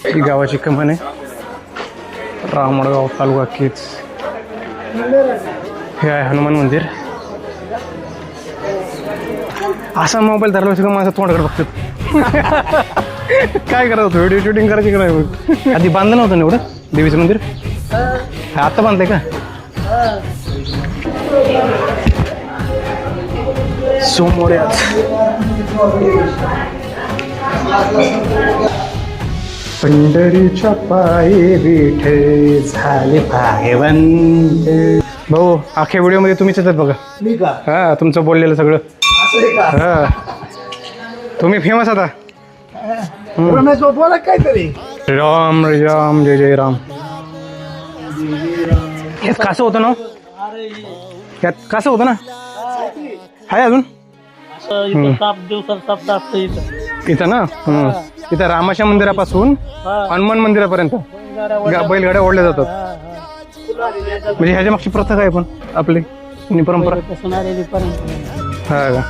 ही गावाची कमान आहे, रामडगाव तालुका केज. हे आहे हनुमान मंदिर. असा मोबाईल धरला का माझं तोंडाकडे बघतात. काय करत होतो, व्हिडिओ शूटिंग करायची का नाही? आधी बांधलं नव्हतं ना एवढं देवीचं मंदिर? आता बांधलंय का? समोर पंढरीच्या पायी विठे झाले पायवंत. भाऊ अख्ख्या व्हिडिओ मध्ये तुम्हीच येतात बघा. हा तुमचं बोललेलं सगळं. हा तुम्ही फेमस आता. बोला काहीतरी. राम राम जय जय राम. हे कसं होतं ना, यात कसं होतं ना, आहे अजून इथं ना. इथं रामाच्या मंदिरापासून हनुमान मंदिरापर्यंत बैलगाड्या ओढल्या जातात. म्हणजे ह्याच्या मागची प्रथा काय पण आपली परंपरा. हा का?